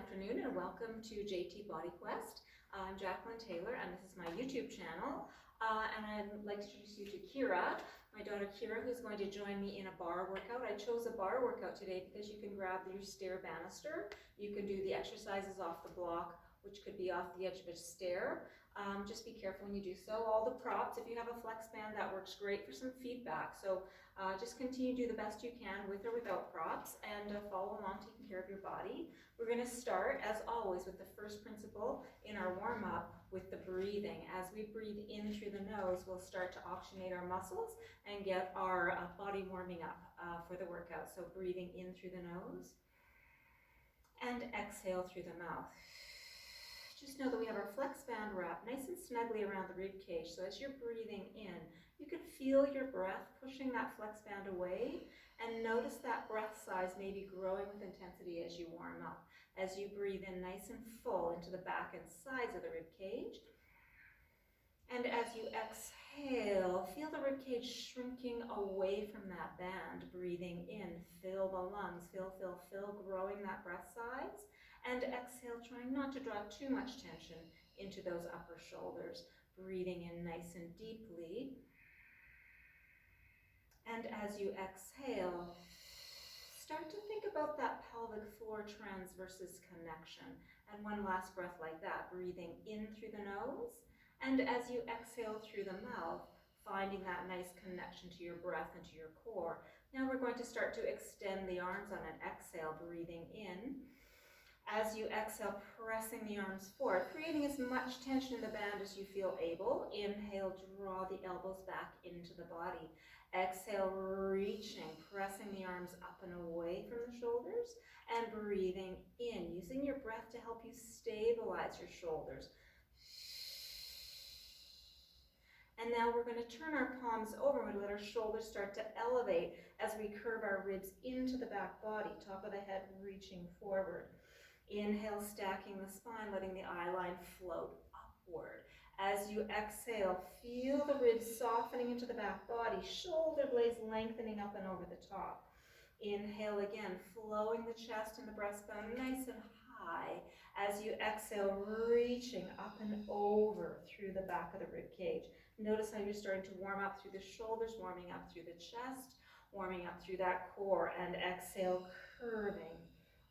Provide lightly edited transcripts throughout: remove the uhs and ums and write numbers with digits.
afternoon and welcome to JT Body Quest. I'm Jacqueline Taylor and this is my YouTube channel. And I'd like to introduce you to Kyra, my daughter Kyra, who's going to join me in a bar workout. I chose a bar workout today because you can grab your stair banister. You can do the exercises off the block, which could be off the edge of a stair. Just be careful when you do so. All the props, if you have a flex band, that works great for some feedback. So just continue to do the best you can with or without props and follow along, taking care of your body. We're going to start, as always, with the first principle in our warm-up with the breathing. As we breathe in through the nose, we'll start to oxygenate our muscles and get our body warming up for the workout. So breathing in through the nose and exhale through the mouth. Just know that we have our flex band wrapped nice and snugly around the rib cage. So as you're breathing in, you can feel your breath pushing that flex band away, and notice that breath size may be growing with intensity as you warm up. As you breathe in nice and full into the back and sides of the rib cage. And as you exhale, feel the rib cage shrinking away from that band. Breathing in, fill the lungs, fill, growing that breath size. And exhale, trying not to draw too much tension into those upper shoulders. Breathing in nice and deeply. And as you exhale, start to think about that pelvic floor transversus connection. And one last breath like that, breathing in through the nose. And as you exhale through the mouth, finding that nice connection to your breath and to your core. Now we're going to start to extend the arms on an exhale, breathing in. As you exhale, pressing the arms forward, creating as much tension in the band as you feel able. Inhale, draw the elbows back into the body. Exhale, reaching, pressing the arms up and away from the shoulders. And breathing in, using your breath to help you stabilize your shoulders. And now we're going to turn our palms over and let our shoulders start to elevate as we curve our ribs into the back body, top of the head reaching forward. Inhale, stacking the spine, letting the eye line float upward. As you exhale, feel the ribs softening into the back body, shoulder blades lengthening up and over the top. Inhale again, flowing the chest and the breastbone nice and high. As you exhale, reaching up and over through the back of the rib cage. Notice how you're starting to warm up through the shoulders, warming up through the chest, warming up through that core, and exhale, curving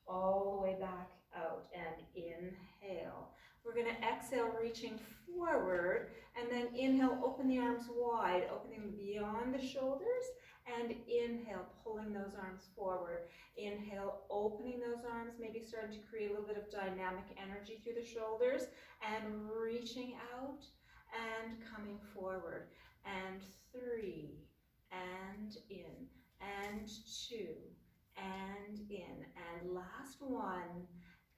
all the way back out, and inhale. We're going to exhale, reaching forward, and then inhale, open the arms wide, opening beyond the shoulders, and inhale, pulling those arms forward. Inhale, opening those arms, maybe starting to create a little bit of dynamic energy through the shoulders, and reaching out, and coming forward, and 3, and in, and 2, and in, and last one,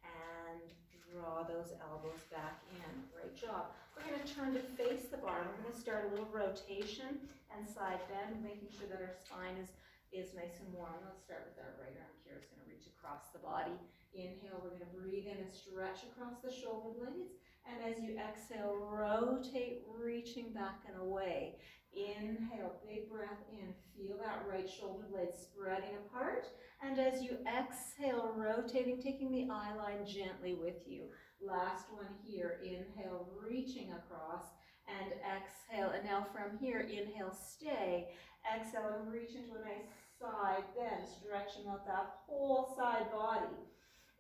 and draw those elbows back in. Great job. We're going to turn to face the bar. We're going to start a little rotation and side bend, making sure that our spine is nice and warm. Let's start with our right arm. Kyra's going to reach across the body. Inhale, we're going to breathe in and stretch across the shoulder blades. And as you exhale, rotate, reaching back and away. Inhale, big breath in. Feel that right shoulder blade spreading apart. And as you exhale, rotating, taking the eye line gently with you. Last one here. Inhale, reaching across. And exhale. And now from here, inhale, stay. Exhale, and reach into a nice side bend, stretching out that whole side body.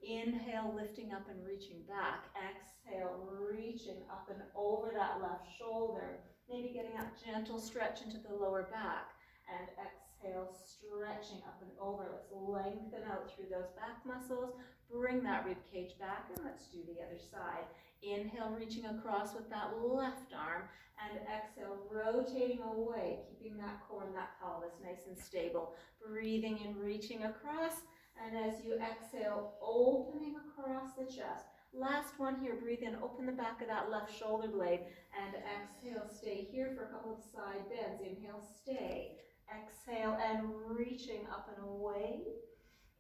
Inhale, lifting up and reaching back. Exhale, reaching up and over that left shoulder. Maybe getting that gentle stretch into the lower back. And exhale, stretching up and over. Let's lengthen out through those back muscles. Bring that rib cage back, and let's do the other side. Inhale, reaching across with that left arm. And exhale, rotating away, keeping that core and that pelvis nice and stable. Breathing in, reaching across. And as you exhale, opening across the chest. Last one here, breathe in, open the back of that left shoulder blade. And exhale, stay here for a couple of side bends. Inhale, stay. Exhale, and reaching up and away.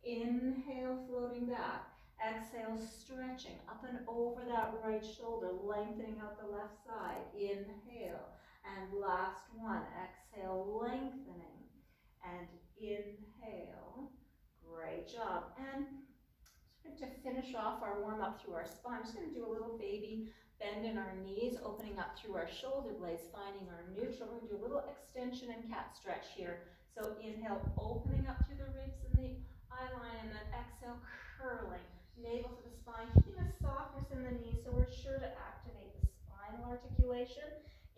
Inhale, floating back. Exhale, stretching up and over that right shoulder, lengthening out the left side. Inhale. And last one, exhale, lengthening. And inhale. Great job. And And to finish off our warm-up through our spine, I'm just going to do a little baby bend in our knees, opening up through our shoulder blades, finding our neutral. We're going to do a little extension and cat stretch here. So inhale, opening up through the ribs and the eye line, and then exhale, curling. Navel to the spine, keeping a softness in the knees, so we're sure to activate the spinal articulation.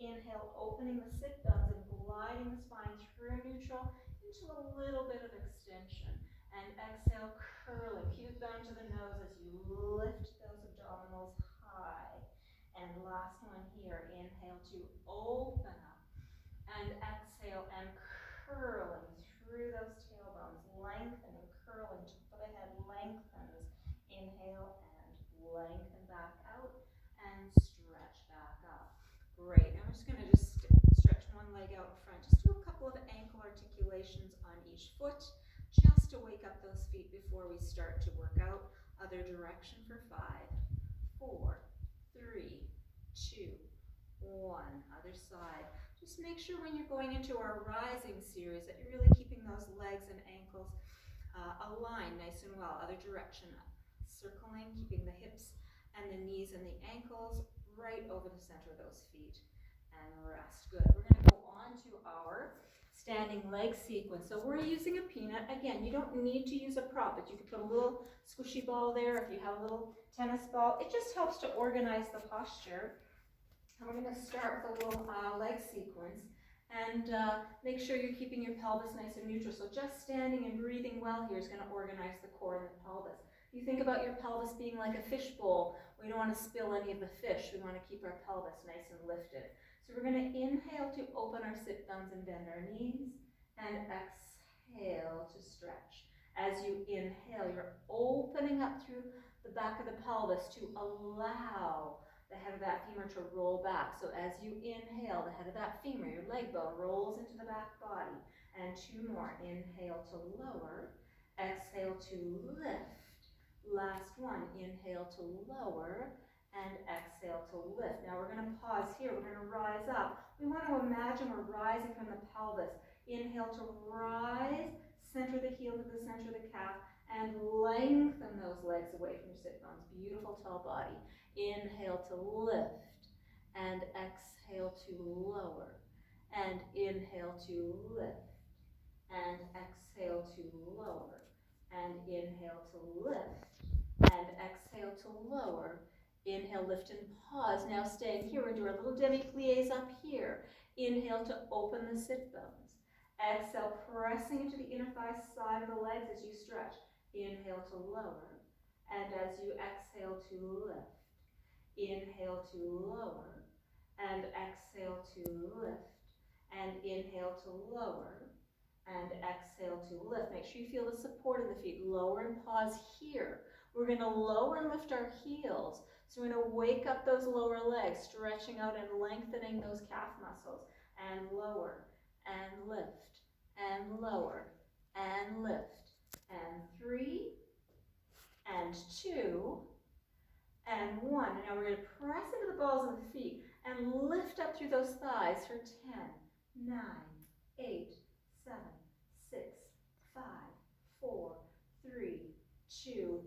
Inhale, opening the sit bones and gliding the spine through neutral into a little bit of extension. And exhale, curling. Keep it down to the nose as you lift those abdominals high. And last one here, inhale to open up. And exhale and curling through those tailbones, lengthening, curling, top of the head lengthens. Inhale and lengthen back out and stretch back up. Great. Now I'm just going to stretch one leg out in front. Just do a couple of ankle articulations on each foot, just to wake up those feet before we start to work out. Other direction for 5, 4, 3, 2, 1. Other side. Just make sure when you're going into our rising series that you're really keeping those legs and ankles aligned nice and well. Other direction. Circling, keeping the hips and the knees and the ankles right over the center of those feet. And rest. Good. We're going to go on to our standing leg sequence. So we're using a peanut. Again, you don't need to use a prop, but you could put a little squishy ball there if you have a little tennis ball. It just helps to organize the posture. And we're going to start with a little leg sequence. And make sure you're keeping your pelvis nice and neutral. So just standing and breathing well here is going to organize the core and the pelvis. You think about your pelvis being like a fish bowl. We don't want to spill any of the fish. We want to keep our pelvis nice and lifted. So we're going to inhale to open our sit bones and bend our knees, and exhale to stretch. As you inhale, you're opening up through the back of the pelvis to allow the head of that femur to roll back. So as you inhale, the head of that femur, your leg bone, rolls into the back body. And 2 more. Inhale to lower, exhale to lift. Last one, inhale to lower and exhale to lift. Now we're going to pause here. We're going to rise up. We want to imagine we're rising from the pelvis. Inhale to rise, center the heel to the center of the calf, and lengthen those legs away from your sit bones. Beautiful tall body. Inhale to lift and exhale to lower. And inhale to lift and exhale to lower. And inhale to lift and exhale to lower. Inhale, lift and pause. Now staying here, we're doing our little demi-plies up here. Inhale to open the sit bones. Exhale, pressing into the inner thigh side of the legs as you stretch. Inhale to lower. And as you exhale to lift. Inhale to lower. And exhale to lift. And inhale to lower. And exhale to lift. Make sure you feel the support in the feet. Lower and pause here. We're going to lower and lift our heels. So we're going to wake up those lower legs, stretching out and lengthening those calf muscles. And lower and lift and lower and lift. And 3 and 2 and 1. And now we're going to press into the balls of the feet and lift up through those thighs for 10, 9, 8, 7, 6, 5, 4, 3, 2,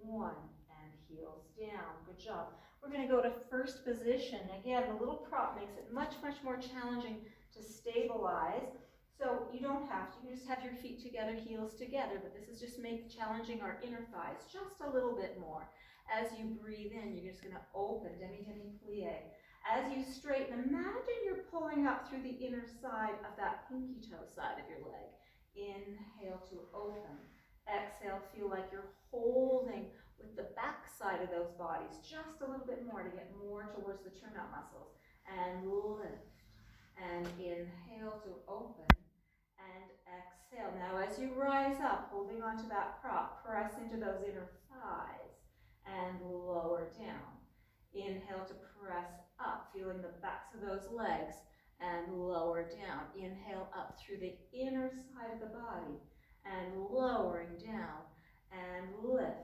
1, and heels down. Good job. We're going to go to first position. Again, the little prop makes it much, much more challenging to stabilize. So you don't have to. You just have your feet together, heels together, but this is just challenging our inner thighs just a little bit more. As you breathe in, you're just going to open, demi-plie. As you straighten, imagine you're pulling up through the inner side of that pinky toe side of your leg. Inhale to open. Exhale, feel like you're holding with the back side of those bodies just a little bit more to get more towards the turnout muscles. And lift. And inhale to open. And exhale. Now as you rise up, holding onto that prop, press into those inner thighs and lower down. Inhale to press up, feeling the backs of those legs and lower down. Inhale up through the inner side of the body and lowering down and lift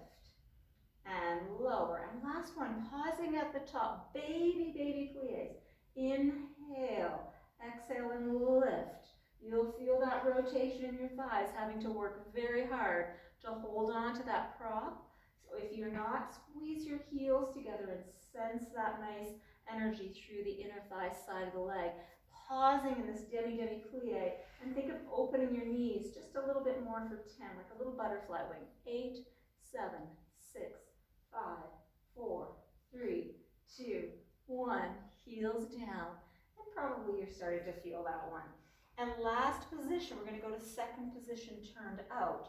and lower. And last one, pausing at the top, baby plies. Inhale, exhale and lift. You'll feel that rotation in your thighs, having to work very hard to hold on to that prop If you're not, squeeze your heels together and sense that nice energy through the inner thigh side of the leg. Pausing in this demi-plie, and think of opening your knees just a little bit more for 10, like a little butterfly wing. 8, 7, 6, 5, 4, 3, 2, 1. Heels down. And probably you're starting to feel that one. And last position, we're going to go to second position turned out.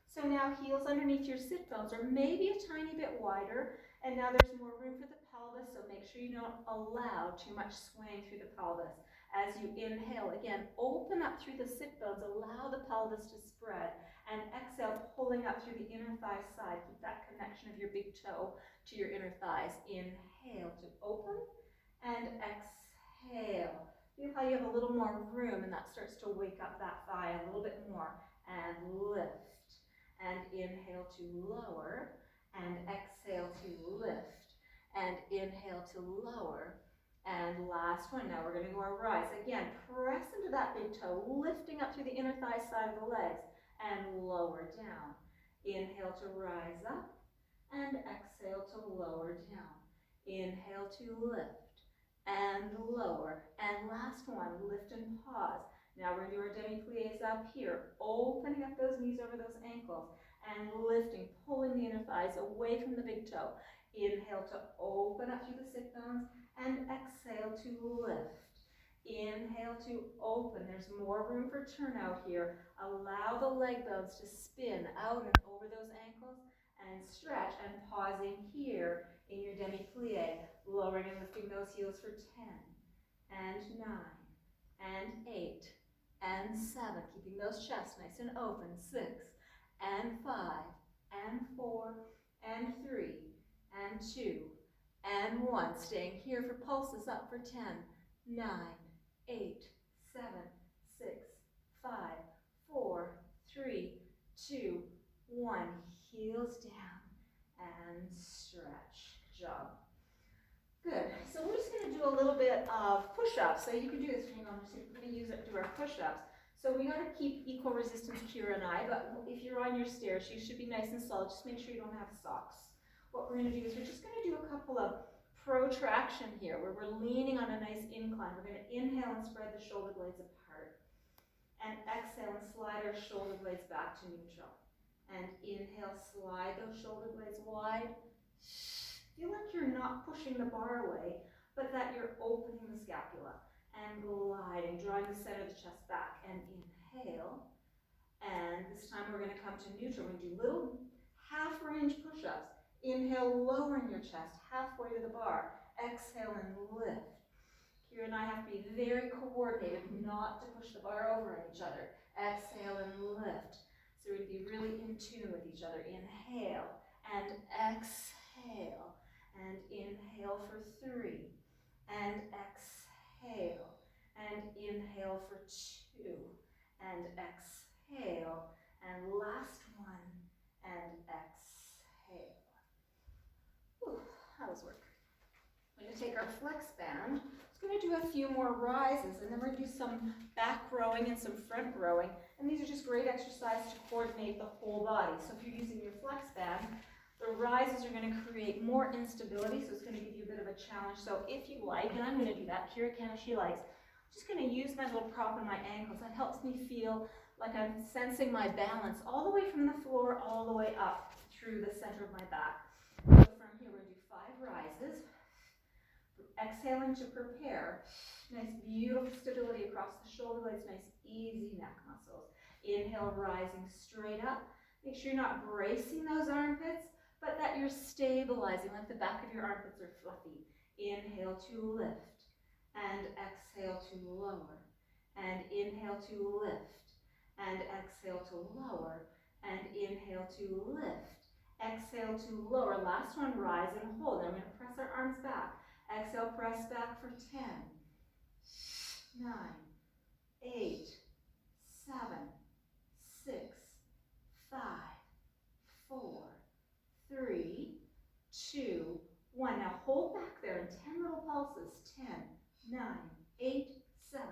So now heels underneath your sit bones, or maybe a tiny bit wider, and now there's more room for the pelvis, so make sure you don't allow too much swaying through the pelvis. As you inhale, again, open up through the sit bones, allow the pelvis to spread, and exhale, pulling up through the inner thigh side. Keep that connection of your big toe to your inner thighs. Inhale to open, and exhale. Feel how you have a little more room, and that starts to wake up that thigh a little bit more, and lift. And inhale to lower, and exhale to lift, and inhale to lower, and last one. Now we're going to go our rise. Again, press into that big toe, lifting up through the inner thigh side of the legs, and lower down. Inhale to rise up, and exhale to lower down. Inhale to lift, and lower, and last one, lift and pause. Now we're going to do our demi-plies up here, opening up those knees over those ankles, and lifting, pulling the inner thighs away from the big toe. Inhale to open up through the sit bones, and exhale to lift. Inhale to open. There's more room for turnout here. Allow the leg bones to spin out and over those ankles, and stretch, and pausing here in your demi-plie, lowering and lifting those heels for 10, and 9, and 8, and 7, keeping those chests nice and open, 6, and 5, and 4, and 3, and 2, and 1. Staying here for pulses up for 10, 9, 8, 7, 6, 5, 4, 3, 2, 1. Heels down and stretch. Good job. Good. So we're just going to do a little bit of push-ups. So you can do this. Hang on, we're going to use it to do our push-ups. So we got to keep equal resistance, Kyra and I, but if you're on your stairs, you should be nice and solid. Just make sure you don't have socks. What we're going to do is we're just going to do a couple of protraction here, where we're leaning on a nice incline. We're going to inhale and spread the shoulder blades apart. And exhale and slide our shoulder blades back to neutral. And inhale, slide those shoulder blades wide. Feel like you're not pushing the bar away, but that you're opening the scapula. And gliding, drawing the center of the chest back. And inhale. And this time we're going to come to neutral. We're going to do little half-range push-ups. Inhale, lowering your chest halfway to the bar. Exhale and lift. Kyra and I have to be very coordinated, not to push the bar over on each other. Exhale and lift. So we'd be really in tune with each other. Inhale and exhale. And inhale for 3. And exhale. And inhale for 2. And exhale. And last one. And exhale. Whew, that was work. We're going to take our flex band. It's going to do a few more rises, and then we're going to do some back rowing and some front rowing. And these are just great exercises to coordinate the whole body. So if you're using your flex band, the rises are going to create more instability, so it's going to give you a bit of a challenge. So if you like, and I'm going to do that, Kyra can if she likes, I'm just going to use my little prop on my ankles. That helps me feel like I'm sensing my balance all the way from the floor, all the way up through the center of my back. So from here, we're going to do 5 rises. Exhaling to prepare. Nice, beautiful stability across the shoulder blades, nice, easy neck muscles. Inhale, rising straight up. Make sure you're not bracing those armpits, but that you're stabilizing, like the back of your armpits are fluffy. Inhale to lift, and exhale to lower, and inhale to lift, and exhale to lower, and inhale to lift, exhale to lower. Last one, rise and hold. Now we're going to press our arms back. Exhale, press back for 10, 9, 8, 7, 6, 5, 4, 3, 2, 1. Now hold back there in 10 little pulses. 10, 9, 8, 7,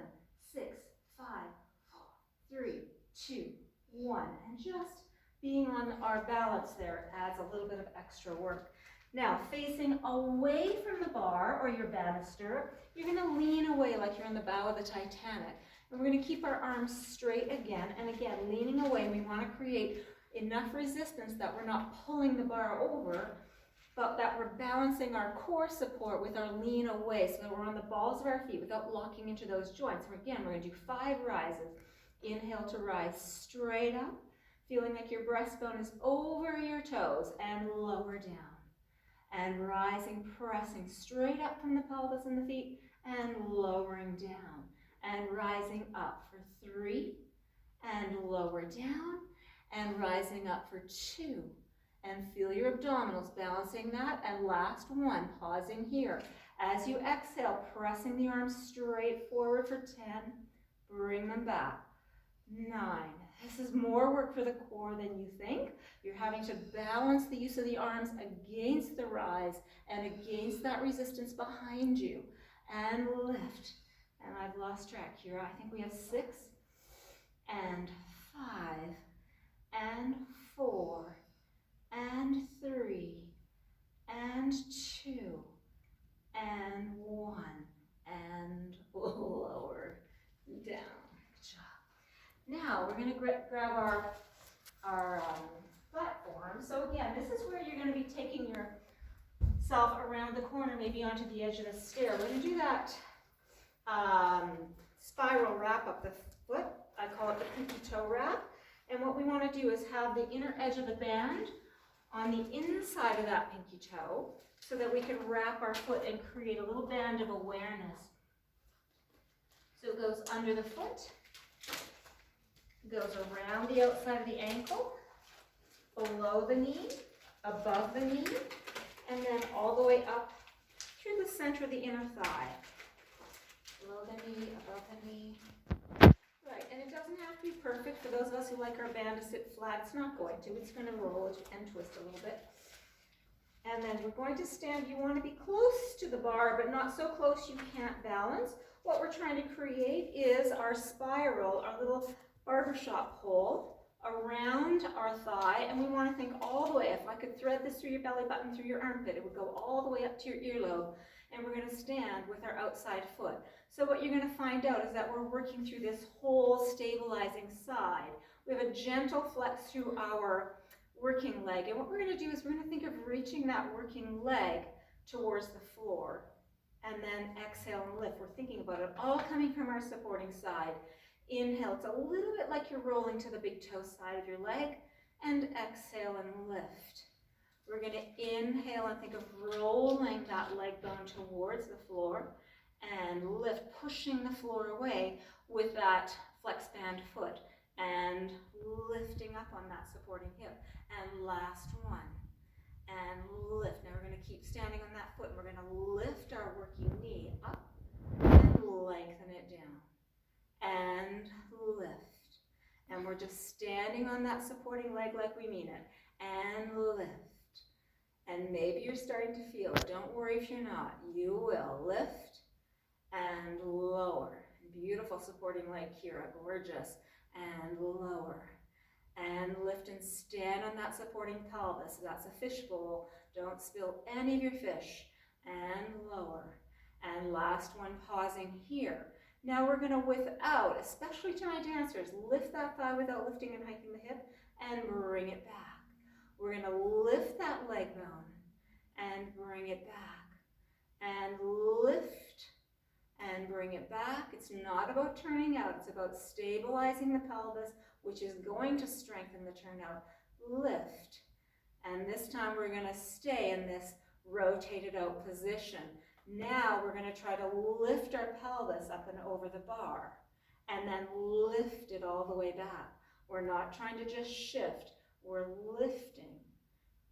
6, 5, 4, 3, 2, 1. And just being on our balance there adds a little bit of extra work. Now, facing away from the bar or your banister, you're gonna lean away like you're in the bow of the Titanic. And we're gonna keep our arms straight again and again, leaning away. And we wanna create enough resistance that we're not pulling the bar over, but that we're balancing our core support with our lean away so that we're on the balls of our feet without locking into those joints. And again, we're gonna do 5 rises. Inhale to rise straight up, feeling like your breastbone is over your toes, and lower down. And rising, pressing straight up from the pelvis and the feet, and lowering down. And rising up for 3, and lower down, and rising up for 2. And feel your abdominals balancing that, and last one, pausing here. As you exhale, pressing the arms straight forward for 10, bring them back. 9. This is more work for the core than you think. You're having to balance the use of the arms against the rise and against that resistance behind you. And lift. And I've lost track here. I think we have 6, and 5, and 4, and 3, and 2, and 1, and lower down. Now we're going to grab our platform. So again, this is where you're going to be taking yourself around the corner, maybe onto the edge of the stair. We're going to do that spiral wrap up the foot. I call it the pinky toe wrap. And what we want to do is have the inner edge of the band on the inside of that pinky toe so that we can wrap our foot and create a little band of awareness. So it goes under the foot, goes around the outside of the ankle, below the knee, above the knee, and then all the way up through the center of the inner thigh. Below the knee, above the knee. Right, and it doesn't have to be perfect. For those of us who like our band to sit flat, it's not going to. It's going to roll and twist a little bit. And then we're going to stand. You want to be close to the bar, but not so close you can't balance. What we're trying to create is our spiral, our little barbershop hole around our thigh, and we want to think all the way. If I could thread this through your belly button, through your armpit, it would go all the way up to your earlobe, and we're going to stand with our outside foot. So what you're going to find out is that we're working through this whole stabilizing side. We have a gentle flex through our working leg, and what we're going to do is we're going to think of reaching that working leg towards the floor, and then exhale and lift. We're thinking about it all coming from our supporting side. Inhale, it's a little bit like you're rolling to the big toe side of your leg, and exhale and lift. We're going to inhale and think of rolling that leg bone towards the floor, and lift, pushing the floor away with that flex band foot, and lifting up on that supporting hip. And last one, and lift. Now we're going to keep standing on that foot, and we're going to lift our working knee up, and lengthen it down. And lift. And we're just standing on that supporting leg like we mean it. And lift. And maybe you're starting to feel it. Don't worry if you're not. You will. Lift and lower. Beautiful supporting leg, Kyra. Gorgeous. And lower. And lift and stand on that supporting pelvis. That's a fish bowl. Don't spill any of your fish. And lower. And last one, pausing here. Now we're going to, without, especially to my dancers, lift that thigh without lifting and hiking the hip, and bring it back. We're going to lift that leg bone and bring it back. And lift and bring it back. It's not about turning out. It's about stabilizing the pelvis, which is going to strengthen the turnout. Lift. And this time we're going to stay in this rotated out position. Now we're going to try to lift our pelvis up and over the bar, and then lift it all the way back. We're not trying to just shift. We're lifting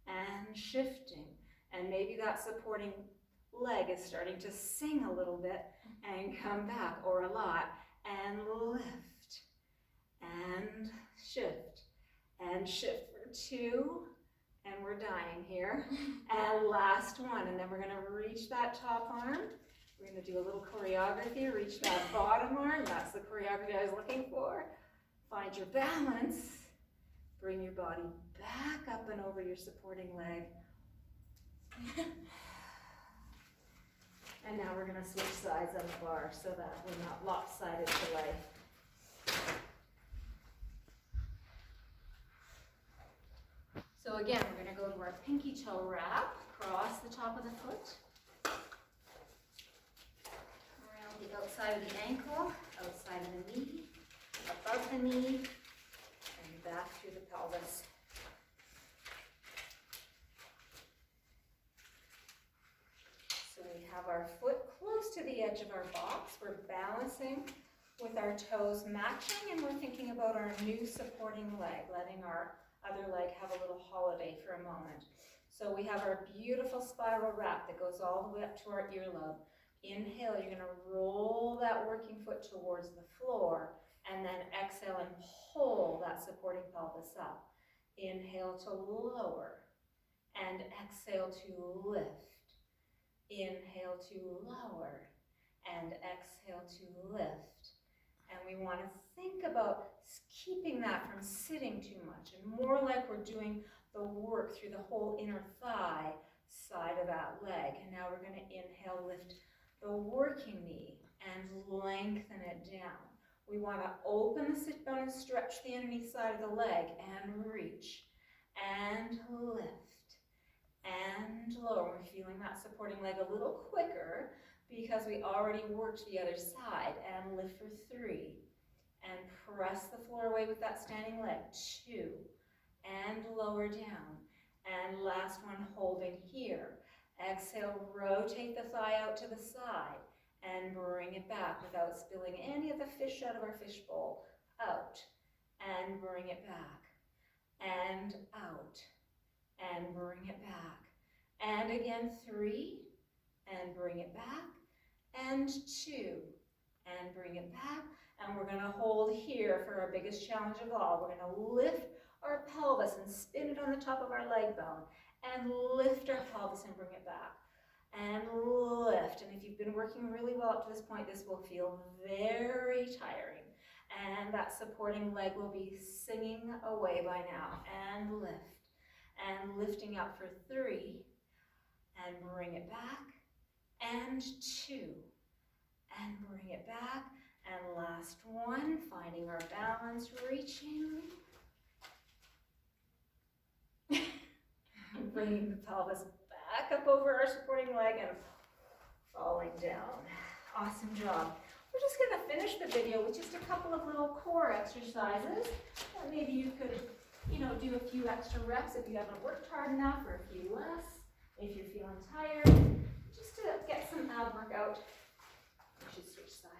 and shifting. And maybe that supporting leg is starting to sing a little bit and come back, or a lot, and lift and shift for 2. And we're dying here. And last one, and then we're going to reach that top arm. We're going to do a little choreography, reach that bottom arm. That's the choreography I was looking for. Find your balance, Bring your body back up and over your supporting leg. And now we're going to switch sides on the bar so that we're not lopsided to life. So again, we're going to go to our pinky toe wrap, cross the top of the foot, around the outside of the ankle, outside of the knee, above the knee, and back through the pelvis. So we have our foot close to the edge of our box. We're balancing with our toes matching, and we're thinking about our new supporting leg, letting our other leg have a little holiday for a moment. So we have our beautiful spiral wrap that goes all the way up to our earlobe. Inhale, you're going to roll that working foot towards the floor, and then exhale and pull that supporting pelvis up. Inhale to lower, and exhale to lift. Inhale to lower, and exhale to lift. And we want to think about keeping that from sitting too much, and more like we're doing the work through the whole inner thigh side of that leg. And now we're going to inhale, lift the working knee, and lengthen it down. We want to open the sit bone and stretch the underneath side of the leg, and reach, and lift, and lower. We're feeling that supporting leg a little quicker because we already worked the other side. And lift for 3, and press the floor away with that standing leg. 2, and lower down. And last one, holding here. Exhale, rotate the thigh out to the side, and bring it back without spilling any of the fish out of our fish bowl. Out, and bring it back, and out, and bring it back. And again, 3, and bring it back, and 2, and bring it back. And we're going to hold here for our biggest challenge of all. We're going to lift our pelvis and spin it on the top of our leg bone, and lift our pelvis and bring it back, and lift. And if you've been working really well up to this point, this will feel very tiring, and that supporting leg will be singing away by now. And lift, and lifting up for 3, and bring it back, and 2, and bring it back. And last one, finding our balance, reaching, bringing the pelvis back up over our supporting leg, and falling down. Awesome job. We're just going to finish the video with just a couple of little core exercises. Or maybe you could, do a few extra reps if you haven't worked hard enough, or a few less, if you're feeling tired, just to get some ab work out. I should switch sides.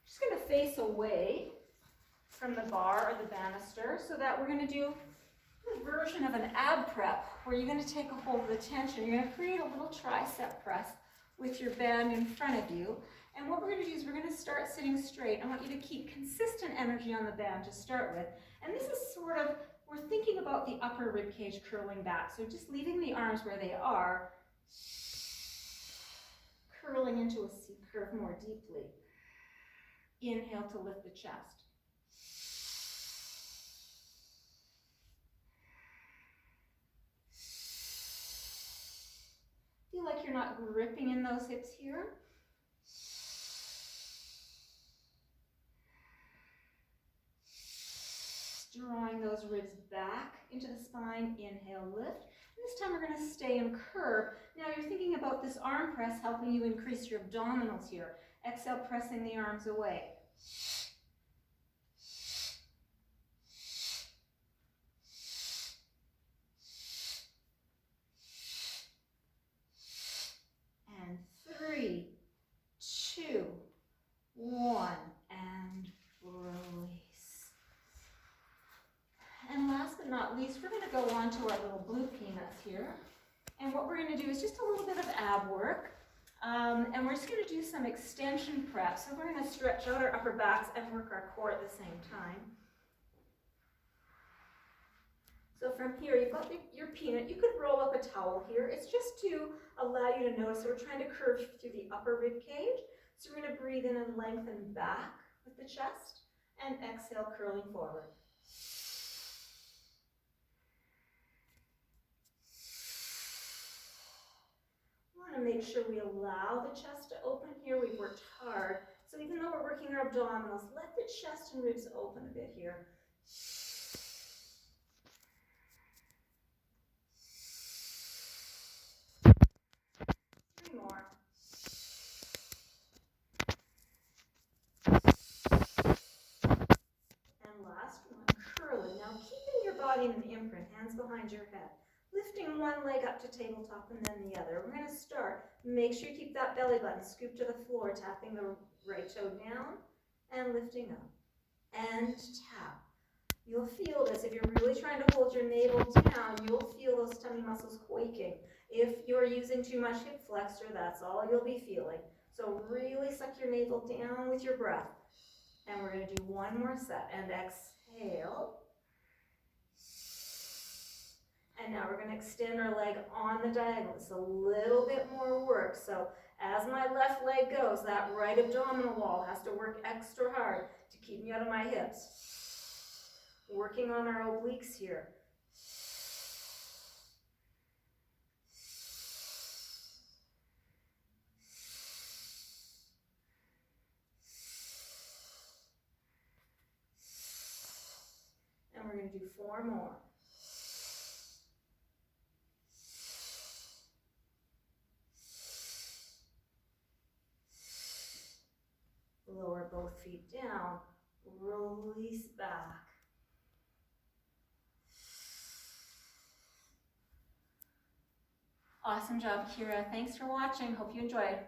Just going to face away from the bar or the banister, so that we're going to do a version of an ab prep where you're going to take a hold of the tension. You're going to create a little tricep press with your band in front of you. And what we're going to do is we're going to start sitting straight. I want you to keep consistent energy on the band to start with. And this is sort of, we're thinking about the upper rib cage curling back. So just leaving the arms where they are, curling into a C curve more deeply. Inhale to lift the chest. Feel like you're not gripping in those hips here. Drawing those ribs back into the spine. Inhale, lift. And this time we're going to stay in curve. Now you're thinking about this arm press helping you increase your abdominals here. Exhale, pressing the arms away. And 3, 2, 1, and release. And last but not least, we're going to go on to our little blue peanuts here. And what we're going to do is just a little bit of ab work. And we're just going to do some extension prep. So we're going to stretch out our upper backs and work our core at the same time. So from here, you've got your peanut. You could roll up a towel here. It's just to allow you to notice that we're trying to curve through the upper rib cage. So we're going to breathe in and lengthen back with the chest. And exhale, curling forward. Want to make sure we allow the chest to open here. We've worked hard. So even though we're working our abdominals, let the chest and ribs open a bit here. 3 more. And last one, curling. Now keeping your body in an imprint, hands behind your head. Lifting one leg up to tabletop and then the other. We're going to start. Make sure you keep that belly button scooped to the floor, tapping the right toe down and lifting up. And tap. You'll feel this. If you're really trying to hold your navel down, you'll feel those tummy muscles quaking. If you're using too much hip flexor, that's all you'll be feeling. So really suck your navel down with your breath. And we're going to do one more set. And exhale. And now we're going to extend our leg on the diagonal. It's a little bit more work. So as my left leg goes, that right abdominal wall has to work extra hard to keep me out of my hips. Working on our obliques here. And we're going to do 4 more. Lower both feet down, release back. Awesome job, Kyra. Thanks for watching. Hope you enjoyed.